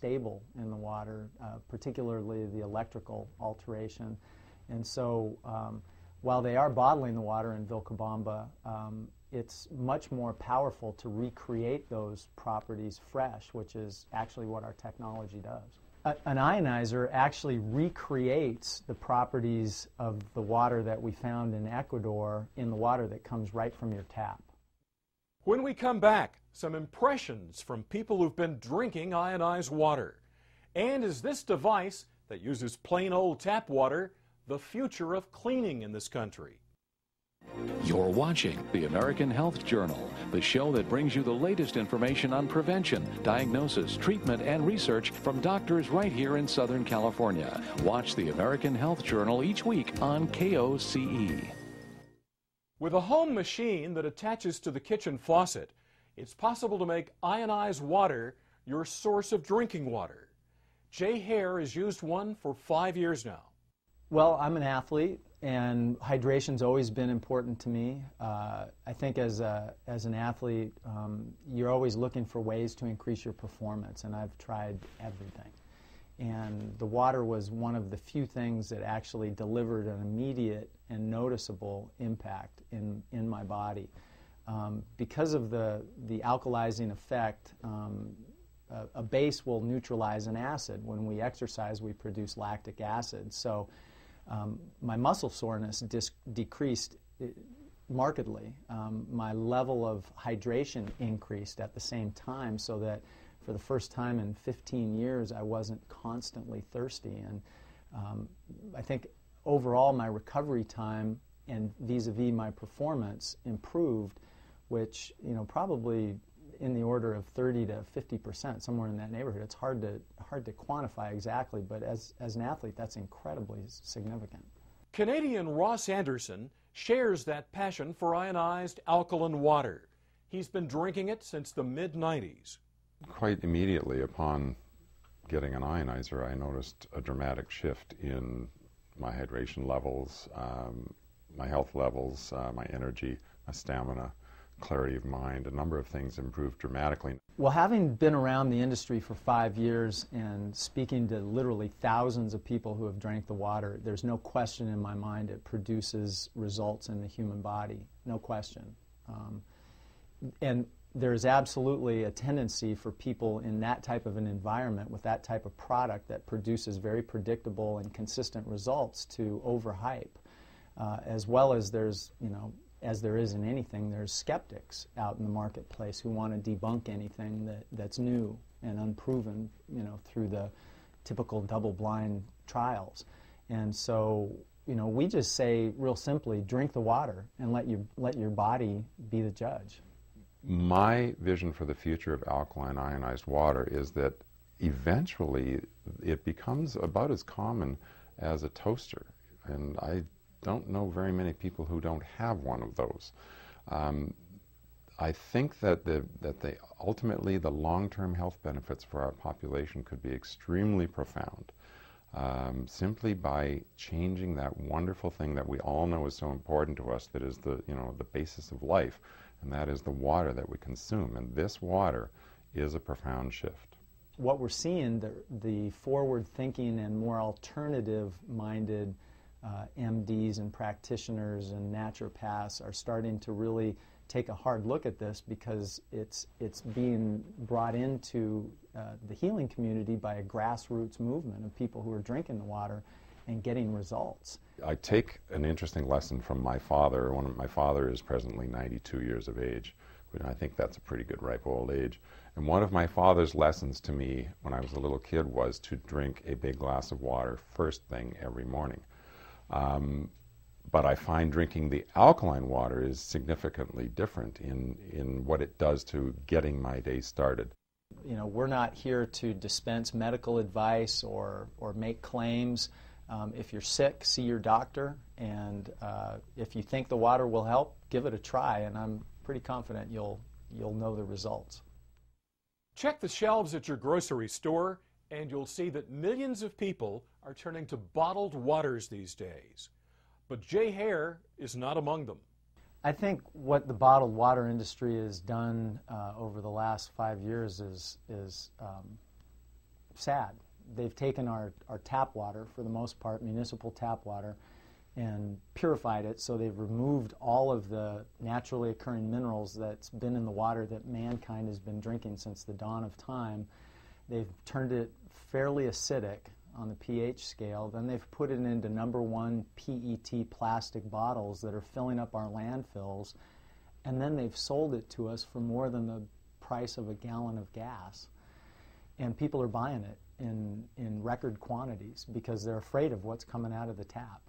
stable in the water, particularly the electrical alteration. And so while they are bottling the water in Vilcabamba, it's much more powerful to recreate those properties fresh, which is actually what our technology does. An ionizer actually recreates the properties of the water that we found in Ecuador in the water that comes right from your tap. When we come back, some impressions from people who've been drinking ionized water. And is this device that uses plain old tap water the future of cleaning in this country? You're watching the American Health Journal, the show that brings you the latest information on prevention, diagnosis, treatment, and research from doctors right here in Southern California. Watch the American Health Journal each week on KOCE. With a home machine that attaches to the kitchen faucet, it's possible to make ionized water your source of drinking water. Jay Hare has used one for 5 years now. Well, I'm an athlete, and hydration's always been important to me. I think as an athlete, you're always looking for ways to increase your performance, and I've tried everything. And the water was one of the few things that actually delivered an immediate and noticeable impact in my body. Because of the alkalizing effect, a base will neutralize an acid. When we exercise, we produce lactic acid. So my muscle soreness decreased markedly. My level of hydration increased at the same time, so that for the first time in 15 years I wasn't constantly thirsty. And I think overall my recovery time and vis-a-vis my performance improved, which, you know, probably in the order of 30 to 50%, somewhere in that neighborhood. It's hard to quantify exactly, but as an athlete, that's incredibly significant. Canadian Ross Anderson shares that passion for ionized alkaline water. He's been drinking it since the mid-90s. Quite immediately upon getting an ionizer, I noticed a dramatic shift in my hydration levels, my health levels, my energy, my stamina, clarity of mind. A number of things improved dramatically. Well, having been around the industry for 5 years and speaking to literally thousands of people who have drank the water, there's no question in my mind it produces results in the human body. No question. And there's absolutely a tendency for people in that type of an environment with that type of product that produces very predictable and consistent results to overhype, as well as there's, you know, as there is in anything, there's skeptics out in the marketplace who want to debunk anything that's new and unproven, you know, through the typical double-blind trials. And so, you know, we just say real simply, drink the water and let your body be the judge. My vision for the future of alkaline ionized water is that eventually it becomes about as common as a toaster. And I don't know very many people who don't have one of those. I think that ultimately the long-term health benefits for our population could be extremely profound, simply by changing that wonderful thing that we all know is so important to us, that is the basis of life, and that is the water that we consume. And this water is a profound shift. What we're seeing, the forward-thinking and more alternative-minded MDs and practitioners and naturopaths are starting to really take a hard look at this, because it's being brought into the healing community by a grassroots movement of people who are drinking the water and getting results. I take an interesting lesson from my father. My father is presently 92 years of age, and I think that's a pretty good ripe old age. And one of my father's lessons to me when I was a little kid was to drink a big glass of water first thing every morning. But I find drinking the alkaline water is significantly different in what it does to getting my day started. You know, we're not here to dispense medical advice or make claims. If you're sick, see your doctor, and if you think the water will help, give it a try, and I'm pretty confident you'll know the results. Check the shelves at your grocery store, and you'll see that millions of people are turning to bottled waters these days. But Jay Hare is not among them. I think what the bottled water industry has done over the last 5 years is sad. They've taken our tap water, for the most part, municipal tap water, and purified it, so they've removed all of the naturally occurring minerals that's been in the water that mankind has been drinking since the dawn of time. They've turned it fairly acidic on the pH scale. Then they've put it into #1 PET plastic bottles that are filling up our landfills, and then they've sold it to us for more than the price of a gallon of gas. And people are buying it in record quantities because they're afraid of what's coming out of the tap.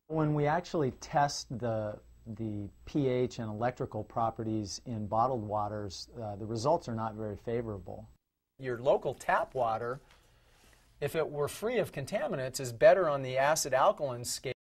When we actually test the pH and electrical properties in bottled waters, the results are not very favorable. Your local tap water, if it were free of contaminants, is better on the acid-alkaline scale